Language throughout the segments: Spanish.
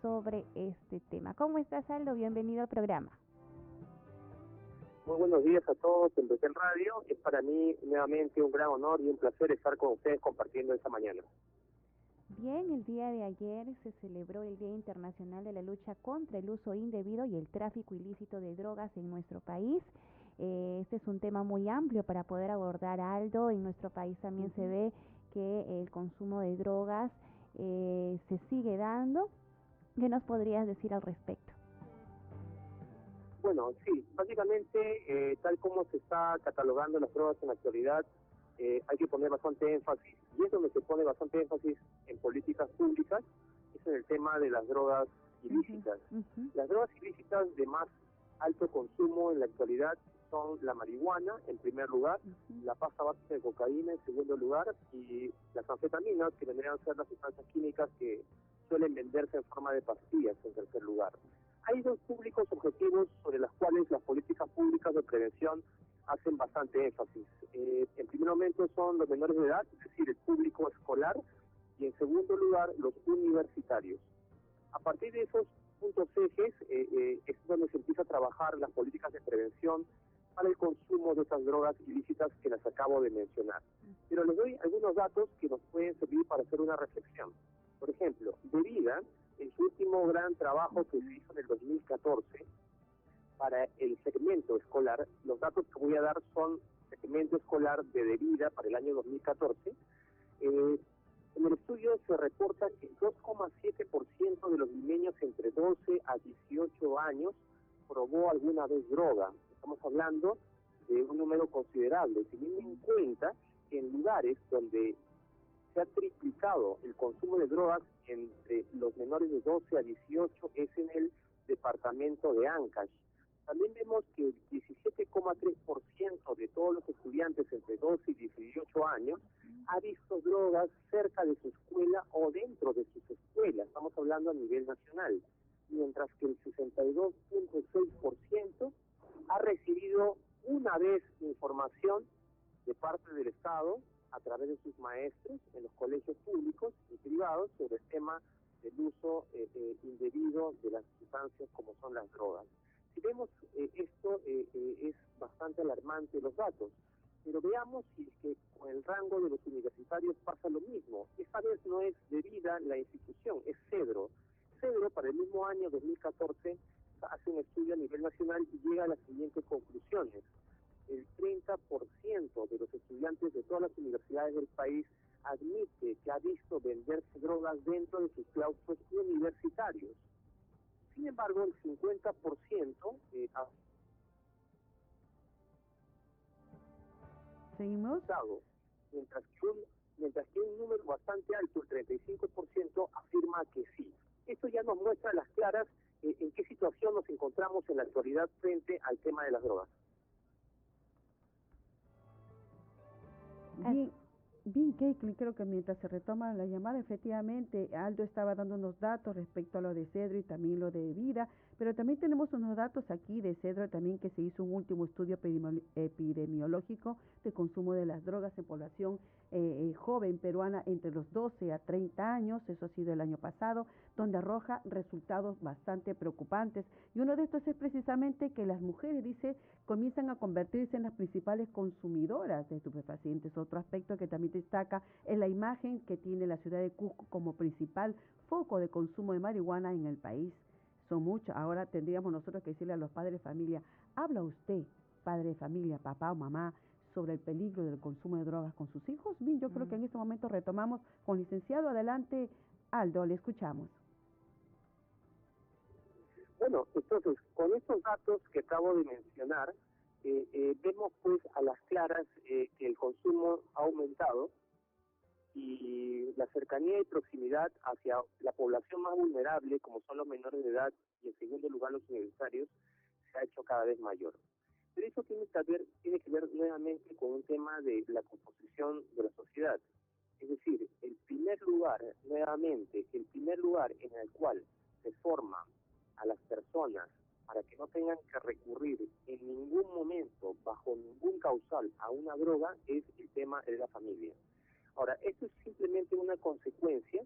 Sobre este tema. ¿Cómo estás, Aldo? Bienvenido al programa. Muy buenos días a todos en Betel Radio. Es para mí nuevamente un gran honor y un placer estar con ustedes compartiendo esta mañana. Bien, el día de ayer se celebró el Día Internacional de la Lucha contra el Uso Indebido y el Tráfico Ilícito de Drogas en nuestro país. Este es un tema muy amplio para poder abordar, Aldo. En nuestro país también se ve que el consumo de drogas se sigue dando. ¿Qué nos podrías decir al respecto? Bueno, sí, básicamente, tal como se está catalogando las drogas en la actualidad, hay que poner bastante énfasis, y es donde se pone bastante énfasis en políticas públicas, es en el tema de las drogas ilícitas. Las drogas ilícitas de más alto consumo en la actualidad son la marihuana, en primer lugar, la pasta básica de cocaína, en segundo lugar, y las anfetaminas, que vendrían a ser las sustancias químicas que suelen venderse en forma de pastillas, en tercer lugar. Hay dos públicos objetivos sobre los cuales las políticas públicas de prevención hacen bastante énfasis. En primer momento son los menores de edad, es decir, el público escolar, y en segundo lugar los universitarios. A partir de esos puntos ejes es donde se empieza a trabajar las políticas de prevención para el consumo de estas drogas ilícitas que las acabo de mencionar. Pero les doy algunos datos que nos pueden servir para hacer una reflexión. Por ejemplo, Bebida, en su último gran trabajo que se hizo en el 2014 para el segmento escolar, los datos que voy a dar son segmento escolar de Bebida para el año 2014. En el estudio se reporta que 2,7% de los limeños entre 12 a 18 años probó alguna vez droga. Estamos hablando de un número considerable, teniendo en cuenta que en lugares donde se ha triplicado el consumo de drogas entre los menores de 12 a 18 es en el departamento de Ancash. También vemos que el 17,3% de todos los estudiantes entre 12 y 18 años ha visto drogas cerca de su escuela o dentro de sus escuelas. Estamos hablando a nivel nacional. Mientras que el 62,6% ha recibido una vez información de parte del Estado a través de sus maestros en los colegios públicos y privados sobre el tema del uso indebido de las sustancias como son las drogas. Si vemos esto, es bastante alarmante los datos, pero veamos si es que con el rango de los universitarios pasa lo mismo. Esta vez no es Bebida la institución, es Cedro. Cedro, para el mismo año 2014, hace un estudio a nivel nacional y llega a las siguientes conclusiones. El 30% de los estudiantes de todas las universidades del país admite que ha visto venderse drogas dentro de sus claustros universitarios. Sin embargo, el 50% ¿Seguimos? Mientras que un número bastante alto, el 35%, afirma que sí. Esto ya nos muestra a las claras en qué situación nos encontramos en la actualidad frente al tema de las drogas. Bien, Caitlin, creo que mientras se retoma la llamada, efectivamente, Aldo estaba dando unos datos respecto a lo de Cedro y también lo de Vida, pero también tenemos unos datos aquí de Cedro también que se hizo un último estudio epidemiológico de consumo de las drogas en población joven peruana entre los 12 a 30 años, eso ha sido el año pasado, donde arroja resultados bastante preocupantes. Y uno de estos es precisamente que las mujeres, dice, comienzan a convertirse en las principales consumidoras de estupefacientes. Otro aspecto que también destaca es la imagen que tiene la ciudad de Cusco como principal foco de consumo de marihuana en el país. Son muchos. Ahora tendríamos nosotros que decirle a los padres de familia, ¿habla usted, padre de familia, papá o mamá, sobre el peligro del consumo de drogas con sus hijos? Bien, yo creo que en este momento retomamos con licenciado. Adelante, Aldo, le escuchamos. Bueno, entonces, con estos datos que acabo de mencionar, vemos pues a las claras que el consumo ha aumentado y la cercanía y proximidad hacia la población más vulnerable, como son los menores de edad y en segundo lugar los universitarios, se ha hecho cada vez mayor. Pero eso tiene que ver nuevamente con un tema de la composición de la sociedad. Es decir, el primer lugar en el cual se forma a las personas para que no tengan que recurrir en ningún momento, bajo ningún causal, a una droga, es el tema de la familia. Ahora, esto es simplemente una consecuencia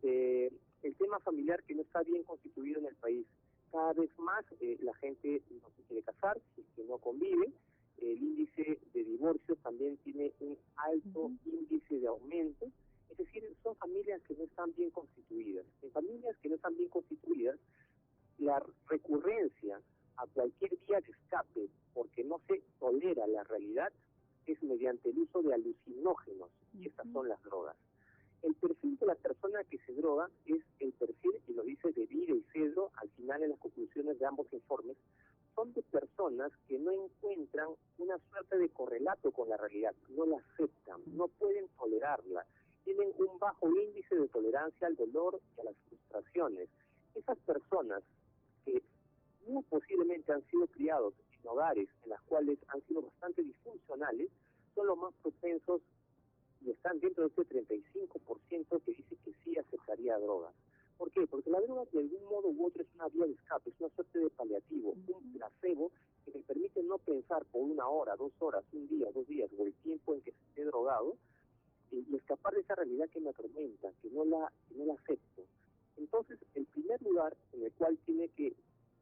el tema familiar que no está bien constituido en el país. Cada vez más la gente no se quiere casar, si es que no convive. El índice de divorcios también tiene un alto índice de aumento. Es decir, son familias que no están bien constituidas. En familias que no están bien constituidas, la recurrencia a cualquier vía de escape, porque no se tolera la realidad, es mediante el uso de alucinógenos, y estas son las drogas. El perfil de la persona que se droga es el perfil, y lo dice De Vida y Cedro, al final en las conclusiones de ambos informes, son de personas que no encuentran una suerte de correlato con la realidad, no la aceptan, no pueden tolerarla, tienen un bajo índice de tolerancia al dolor y a las frustraciones. Esas personas que muy posiblemente han sido criados en hogares en las cuales han sido bastante disfuncionales, son los más propensos y están dentro de este 35% que dice que sí aceptaría drogas. ¿Por qué? Porque la droga de algún modo u otro es una vía de escape, es una suerte de paliativo, un placebo que me permite no pensar por 1 hora, 2 horas, 1 día, 2 días o el tiempo en que esté drogado y escapar de esa realidad que me atormenta, que no la acepto. Entonces, el primer lugar en el cual tiene que,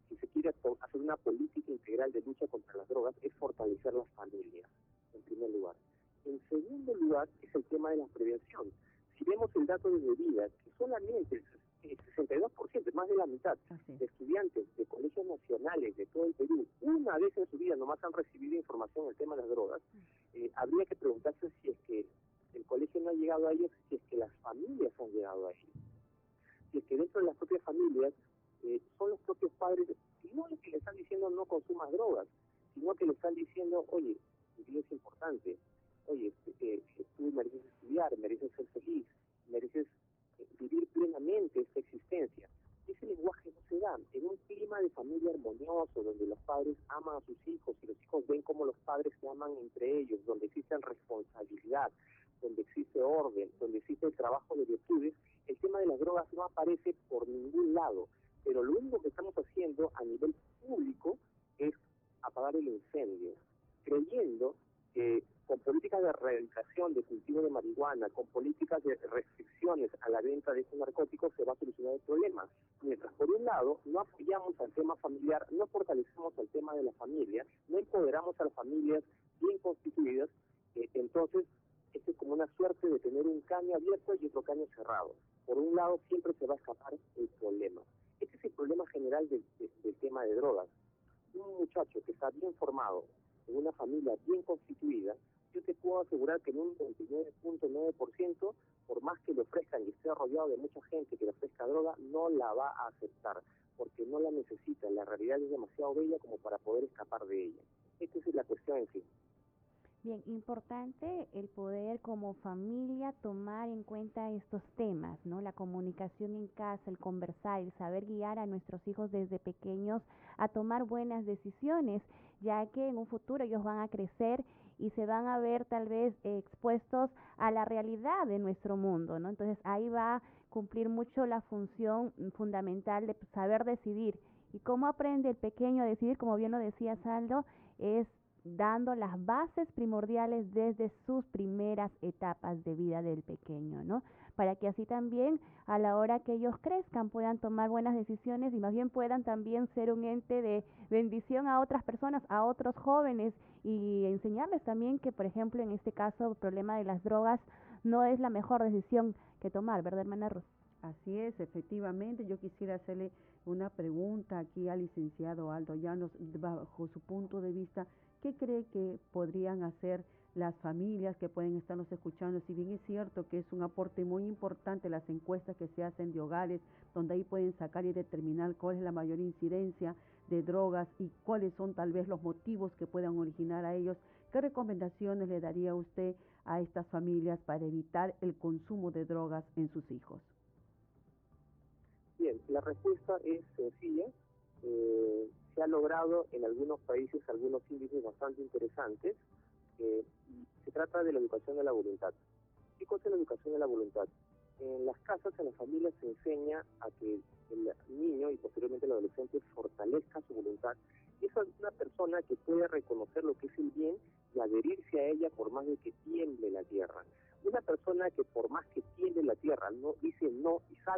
si se quiere hacer una política integral de lucha contra las drogas, es fortalecer las familias, en primer lugar. En segundo lugar, es el tema de la prevención. Si vemos el dato de vida, que solamente el 62%, más de la mitad, de estudiantes de colegios nacionales de todo el Perú, una vez en su vida nomás han recibido información del tema de las drogas, habría que preguntarse si es que el colegio no ha llegado a ellos, si es que las familias han llegado a ellos. Si es que dentro de las propias familias son los propios padres, no los que le están diciendo no consumas drogas, sino que le están diciendo, oye, tu vida es importante, oye, tú mereces estudiar, mereces ser feliz, mereces vivir plenamente esta existencia. Ese lenguaje no se da en un clima de familia armonioso, donde los padres aman a sus hijos y los hijos ven cómo los padres se aman entre ellos, donde existe responsabilidad, donde existe orden, donde existe el trabajo de virtudes. El tema de las drogas no aparece por ningún lado, pero lo único que estamos haciendo a nivel público es apagar el incendio, creyendo que con políticas de erradicación de cultivo de marihuana, con políticas de restricciones a la venta de estos narcóticos se va a solucionar el problema. Mientras por un lado no apoyamos al tema familiar, no fortalecemos el tema de la familia, no empoderamos a las familias bien constituidas, entonces esto es como una suerte de tener un caño abierto y otro caño cerrado. Por un lado siempre se va a escapar el problema. Este es el problema general del tema de drogas. Un muchacho que está bien formado, en una familia bien constituida, yo te puedo asegurar que en un 29.9%, por más que le ofrezcan y esté rodeado de mucha gente que le ofrezca droga, no la va a aceptar, porque no la necesita. La realidad es demasiado bella como para poder escapar de ella. Esta es la cuestión en sí. Bien, importante el poder como familia tomar en cuenta estos temas, ¿no? La comunicación en casa, el conversar, el saber guiar a nuestros hijos desde pequeños a tomar buenas decisiones, ya que en un futuro ellos van a crecer y se van a ver tal vez expuestos a la realidad de nuestro mundo, ¿no? Entonces ahí va a cumplir mucho la función fundamental de saber decidir. ¿Y cómo aprende el pequeño a decidir? Como bien lo decía Saldo, es dando las bases primordiales desde sus primeras etapas de vida del pequeño, ¿no? Para que así también a la hora que ellos crezcan puedan tomar buenas decisiones y más bien puedan también ser un ente de bendición a otras personas, a otros jóvenes y enseñarles también que, por ejemplo, en este caso, el problema de las drogas no es la mejor decisión que tomar, ¿verdad, hermana Ruth? Así es, efectivamente. Yo quisiera hacerle una pregunta aquí al licenciado Aldo Llanos, bajo su punto de vista. ¿Qué cree que podrían hacer las familias que pueden estarnos escuchando? Si bien es cierto que es un aporte muy importante las encuestas que se hacen de hogares, donde ahí pueden sacar y determinar cuál es la mayor incidencia de drogas y cuáles son tal vez los motivos que puedan originar a ellos, ¿qué recomendaciones le daría usted a estas familias para evitar el consumo de drogas en sus hijos? Bien, la respuesta es sencilla. Se ha logrado en algunos países algunos índices bastante interesantes. Se trata de la educación de la voluntad. ¿Qué cosa es la educación de la voluntad? En las casas, en las familias se enseña a que el niño y posteriormente el adolescente fortalezca su voluntad. Y esa es una persona que puede reconocer lo que es el bien y adherirse a ella por más de que tiemble la tierra. Una persona que por más que tiemble la tierra no dice no y sale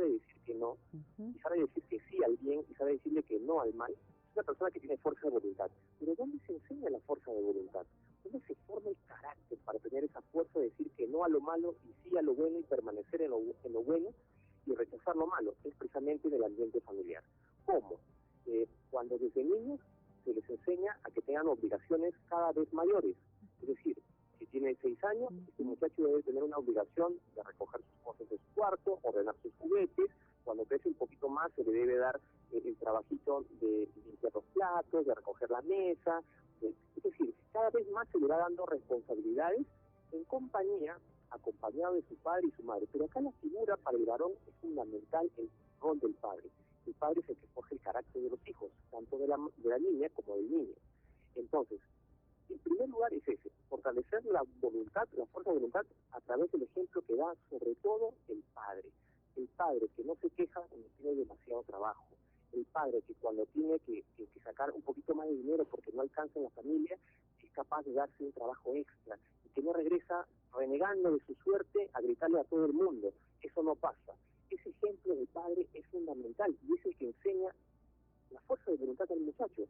malo y sí a lo bueno y permanecer en lo bueno y rechazar lo malo, es precisamente en el ambiente familiar. ¿Cómo? Cuando desde niños se les enseña a que tengan obligaciones cada vez mayores. Es decir, si tiene 6 años, este muchacho debe tener una obligación de recoger sus cosas de su cuarto, ordenar sus juguetes. Cuando crece un poquito más se le debe dar el trabajito de limpiar los platos, de recoger la mesa. Es decir, cada vez más se le va dando responsabilidades en compañía, acompañado de su padre y su madre. Pero acá la figura para el varón es fundamental, el rol del padre. El padre es el que forja el carácter de los hijos, tanto de la niña como del niño. Entonces, en primer lugar es ese, fortalecer la voluntad, la fuerza de voluntad a través del ejemplo que da sobre todo el padre. El padre que no se queja cuando tiene demasiado trabajo. El padre que cuando tiene que sacar un poquito más de dinero porque no alcanza en la familia, es capaz de darse un trabajo extra y que no regresa renegando de su suerte a gritarle a todo el mundo. Eso no pasa. Ese ejemplo del padre es fundamental y es el que enseña la fuerza de voluntad del muchacho.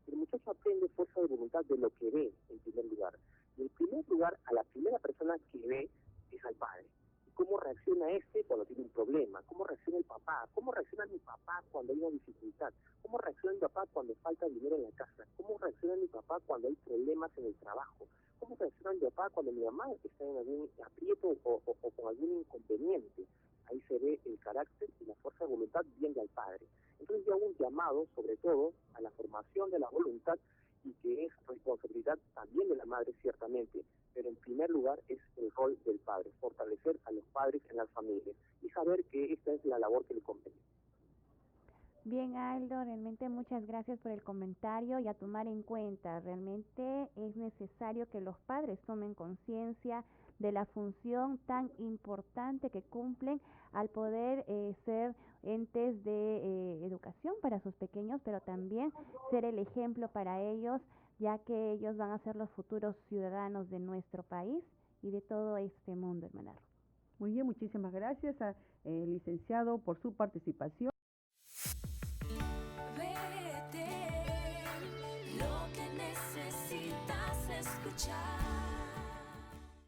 El muchacho aprende fuerza de voluntad de lo que ve, en primer lugar. Y en primer lugar, a la primera persona que ve es al padre. ¿Y cómo reacciona este cuando tiene un problema? ¿Cómo reacciona el papá? ¿Cómo reacciona mi papá cuando hay una dificultad? ¿Cómo reacciona mi papá cuando falta dinero en la casa? ¿Cómo reacciona mi papá cuando hay problemas en el trabajo? ¿Cómo reacciona mi papá cuando mi mamá está en algún aprieto o con algún inconveniente? Ahí se ve el carácter y la fuerza de voluntad bien del padre. Entonces yo hago un llamado, sobre todo, a la formación de la voluntad y que es responsabilidad también de la madre, ciertamente, pero en primer lugar es el rol del padre, fortalecer a los padres en las familias y saber que esta es la labor que le compete. Bien, Aldo, realmente muchas gracias por el comentario y a tomar en cuenta. Realmente es necesario que los padres tomen conciencia de la función tan importante que cumplen al poder ser entes de educación para sus pequeños, pero también ser el ejemplo para ellos, ya que ellos van a ser los futuros ciudadanos de nuestro país y de todo este mundo, hermana. Muy bien, muchísimas gracias, licenciado, por su participación.